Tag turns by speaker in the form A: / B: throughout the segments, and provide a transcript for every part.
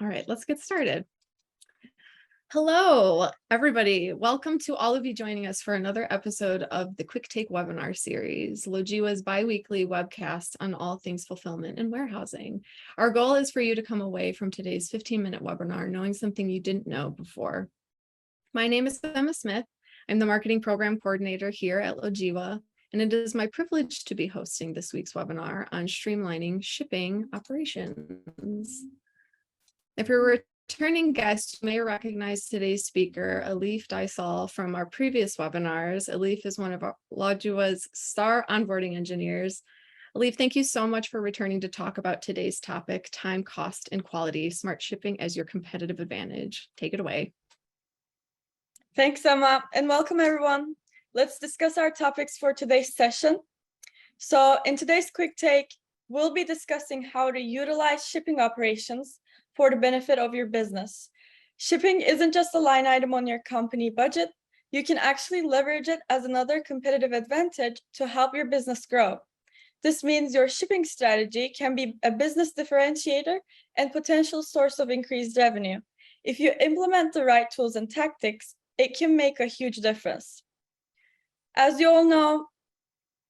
A: All right, let's get started. Hello, everybody. Welcome to all of you joining us for another episode of the Quick Take webinar series, Logiwa's bi-weekly webcast on all things fulfillment and warehousing. Our goal is for you to come away from today's 15-minute webinar knowing something you didn't know before. My name is Emma Smith. I'm the Marketing Program Coordinator here at Logiwa, and it is my privilege to be hosting this week's webinar on streamlining shipping operations. If you're a returning guest, you may recognize today's speaker, Alif Daisal, from our previous webinars. Alif is one of our Logiwa's star onboarding engineers. Alif, thank you so much for returning to talk about today's topic, time, cost, and quality, smart shipping as your competitive advantage. Take it away.
B: Thanks, Emma, and welcome everyone. Let's discuss our topics for today's session. So in today's quick take, we'll be discussing how to utilize shipping operations for the benefit of your business. Shipping isn't just a line item on your company budget. You can actually leverage it as another competitive advantage to help your business grow. This means your shipping strategy can be a business differentiator and potential source of increased revenue. If you implement the right tools and tactics, it can make a huge difference. As you all know,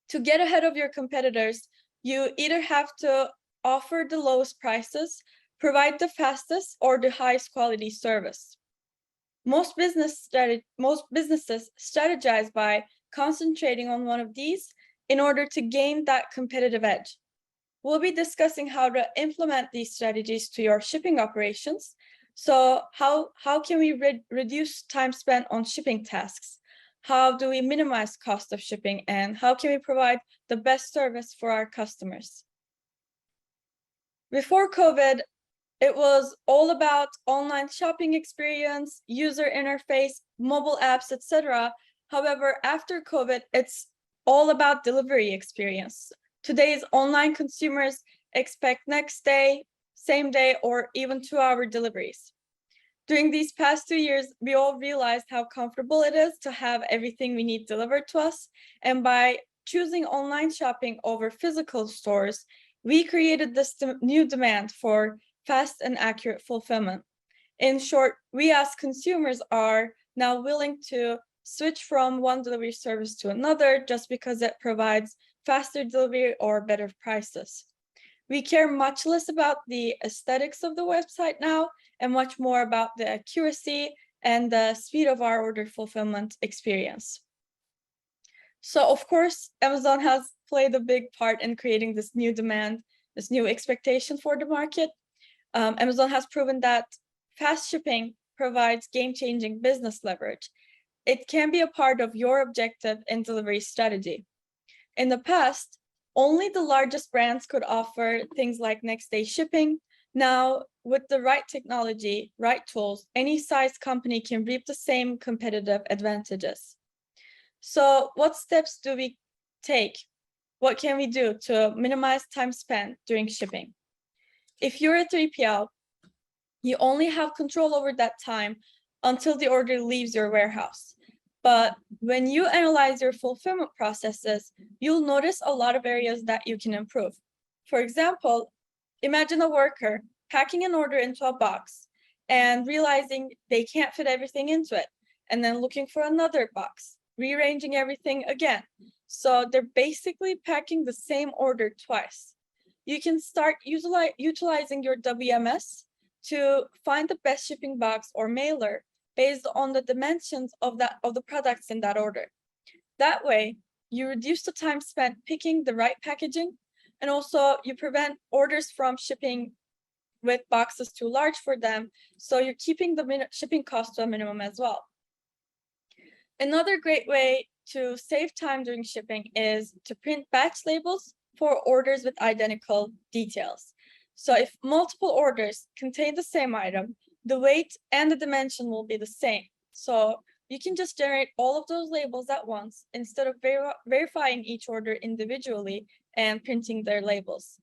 B: to get ahead of your competitors, you either have to offer the lowest prices, provide the fastest or the highest quality service. Most businesses strategize by concentrating on one of these in order to gain that competitive edge. We'll be discussing how to implement these strategies to your shipping operations. So how can we reduce time spent on shipping tasks? How do we minimize cost of shipping? And how can we provide the best service for our customers? Before COVID, it was all about online shopping experience, user interface, mobile apps, etc. However, after COVID, it's all about delivery experience. Today's online consumers expect next day, same day, or even 2-hour deliveries. During these past 2 years, we all realized how comfortable it is to have everything we need delivered to us. And by choosing online shopping over physical stores, we created this new demand for fast and accurate fulfillment. In short, we as consumers are now willing to switch from one delivery service to another just because it provides faster delivery or better prices. We care much less about the aesthetics of the website now and much more about the accuracy and the speed of our order fulfillment experience. So of course, Amazon has played a big part in creating this new demand, this new expectation for the market. Amazon has proven that fast shipping provides game-changing business leverage. It can be a part of your objective and delivery strategy. In the past, only the largest brands could offer things like next-day shipping. Now, with the right technology, right tools, any size company can reap the same competitive advantages. So what steps do we take? What can we do to minimize time spent during shipping? If you're a 3PL, you only have control over that time until the order leaves your warehouse. But when you analyze your fulfillment processes, you'll notice a lot of areas that you can improve. For example, imagine a worker packing an order into a box and realizing they can't fit everything into it, and then looking for another box, rearranging everything again. So they're basically packing the same order twice. You can start utilizing your WMS to find the best shipping box or mailer based on the dimensions of the products in that order. That way, you reduce the time spent picking the right packaging, and also you prevent orders from shipping with boxes too large for them, so you're keeping the shipping cost to a minimum as well. Another great way to save time during shipping is to print batch labels for orders with identical details. So if multiple orders contain the same item, the weight and the dimension will be the same. So you can just generate all of those labels at once instead of verifying each order individually and printing their labels.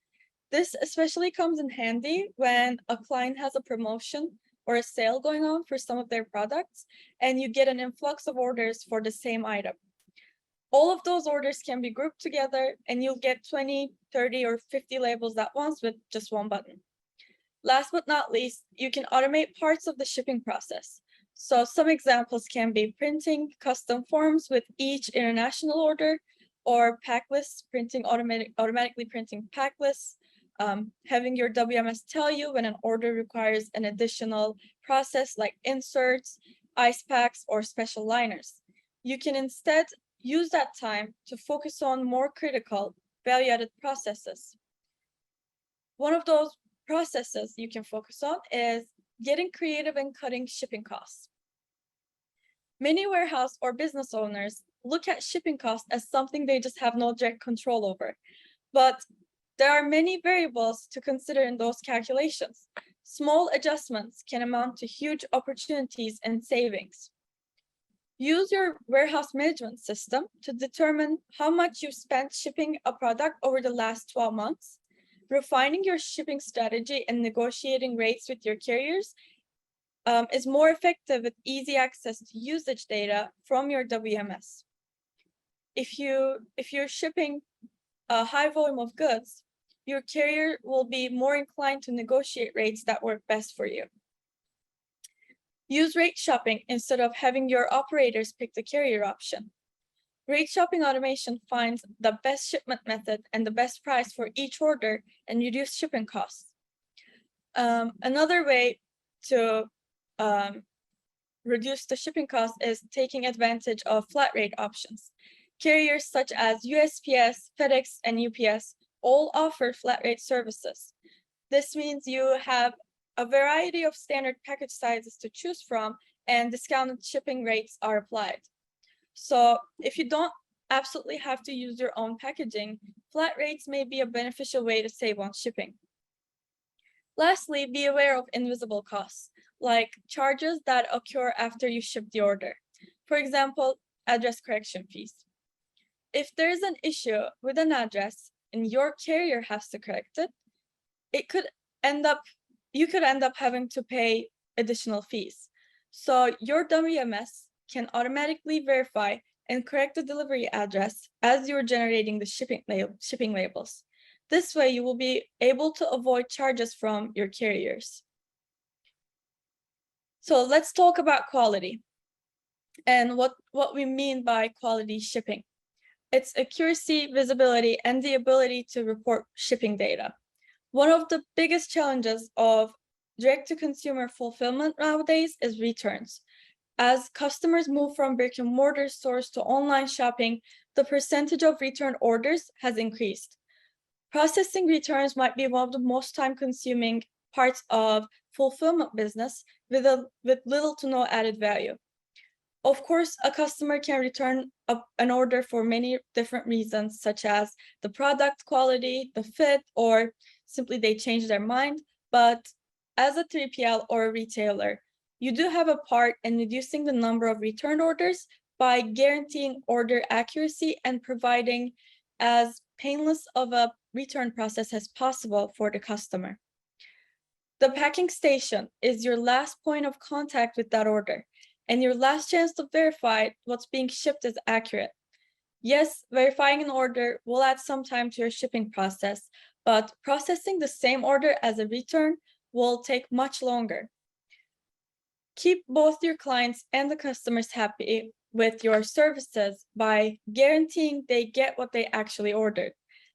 B: This especially comes in handy when a client has a promotion or a sale going on for some of their products, and you get an influx of orders for the same item. All of those orders can be grouped together and you'll get 20, 30, or 50 labels at once with just one button. Last but not least, you can automate parts of the shipping process. So some examples can be printing custom forms with each international order, or pack lists, automatically printing pack lists, having your WMS tell you when an order requires an additional process like inserts, ice packs, or special liners. You can instead use that time to focus on more critical value-added processes. One of those processes you can focus on is getting creative and cutting shipping costs. Many warehouse or business owners look at shipping costs as something they just have no direct control over, but there are many variables to consider in those calculations. Small adjustments can amount to huge opportunities and savings. Use your warehouse management system to determine how much you spent shipping a product over the last 12 months. Refining your shipping strategy and negotiating rates with your carriers is more effective with easy access to usage data from your WMS. If you're shipping a high volume of goods, your carrier will be more inclined to negotiate rates that work best for you. Use rate shopping instead of having your operators pick the carrier option. Rate shopping automation finds the best shipment method and the best price for each order and reduce shipping costs. Another way to reduce the shipping cost is taking advantage of flat rate options. Carriers such as USPS, FedEx, and UPS all offer flat rate services. This means you have a variety of standard package sizes to choose from, and discounted shipping rates are applied. So if you don't absolutely have to use your own packaging, flat rates may be a beneficial way to save on shipping. Lastly, be aware of invisible costs, like charges that occur after you ship the order. For example, address correction fees. If there's an issue with an address and your carrier has to correct it, you could end up having to pay additional fees. So your WMS can automatically verify and correct the delivery address as you're generating the shipping labels. This way, you will be able to avoid charges from your carriers. So let's talk about quality and what we mean by quality shipping. It's accuracy, visibility, and the ability to report shipping data. One of the biggest challenges of direct-to-consumer fulfillment nowadays is returns. As customers move from brick-and-mortar stores to online shopping, the percentage of return orders has increased. Processing returns might be one of the most time-consuming parts of fulfillment business with little to no added value. Of course, a customer can return an order for many different reasons, such as the product quality, the fit, or simply they change their mind. But as a 3PL or a retailer, you do have a part in reducing the number of return orders by guaranteeing order accuracy and providing as painless of a return process as possible for the customer. The packing station is your last point of contact with that order and your last chance to verify what's being shipped is accurate. Yes, verifying an order will add some time to your shipping process, but processing the same order as a return will take much longer. Keep both your clients and the customers happy with your services by guaranteeing they get what they actually ordered.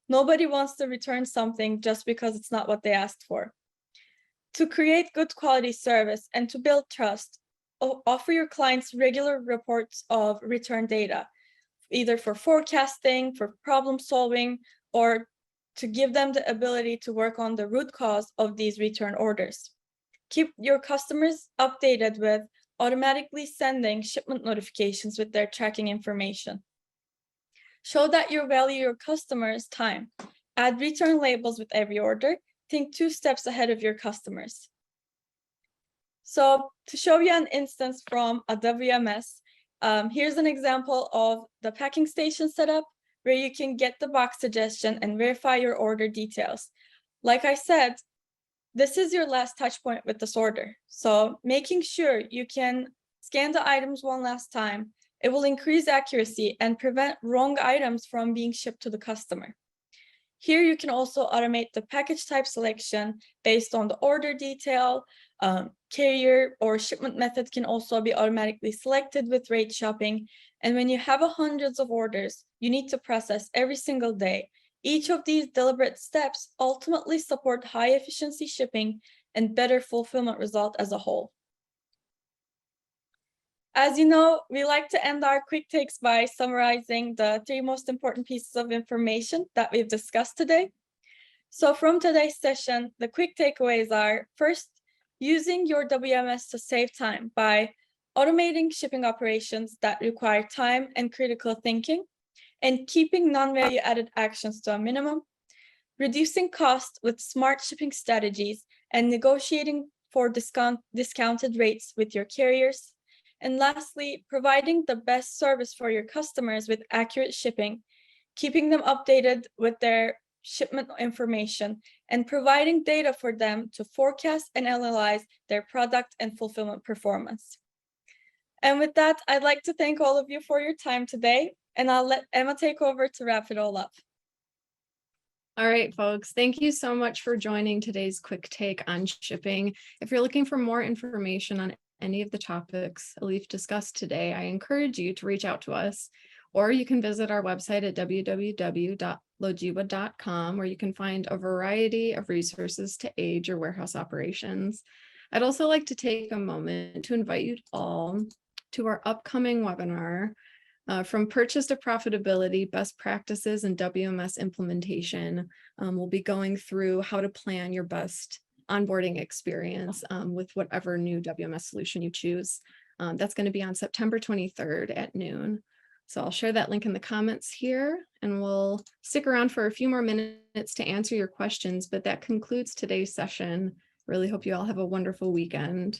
B: Nobody wants to return something just because it's not what they asked for. To create good quality service and to build trust, offer your clients regular reports of return data, either for forecasting, for problem solving, or to give them the ability to work on the root cause of these return orders. Keep your customers updated with automatically sending shipment notifications with their tracking information. Show that you value your customers' time. Add return labels with every order. Think 2 steps ahead of your customers. So to show you an instance from a WMS, here's an example of the packing station setup where you can get the box suggestion and verify your order details. Like I said, this is your last touch point with this order. So making sure you can scan the items one last time, it will increase accuracy and prevent wrong items from being shipped to the customer. Here you can also automate the package type selection based on the order detail. Carrier or shipment method can also be automatically selected with rate shopping. And when you have hundreds of orders you need to process every single day, each of these deliberate steps ultimately support high efficiency shipping and better fulfillment result as a whole. As you know, we like to end our quick takes by summarizing the 3 most important pieces of information that we've discussed today. So from today's session, the quick takeaways are: first, using your WMS to save time by automating shipping operations that require time and critical thinking, and keeping non-value added actions to a minimum, reducing cost with smart shipping strategies, and negotiating for discounted rates with your carriers. And lastly, providing the best service for your customers with accurate shipping, keeping them updated with their shipment information, and providing data for them to forecast and analyze their product and fulfillment performance. And with that, I'd like to thank all of you for your time today, and I'll let Emma take over to wrap it all up.
A: All right, folks, thank you so much for joining today's quick take on shipping. If you're looking for more information on any of the topics Elif discussed today, I encourage you to reach out to us, or you can visit our website at www.lojiwa.com, where you can find a variety of resources to aid your warehouse operations. I'd also like to take a moment to invite you all to our upcoming webinar, From Purchase to Profitability, Best Practices and WMS Implementation. We'll be going through how to plan your best onboarding experience with whatever new WMS solution you choose. That's going to be on September 23rd at noon. So I'll share that link in the comments here, and we'll stick around for a few more minutes to answer your questions, but that concludes today's session. Really hope you all have a wonderful weekend.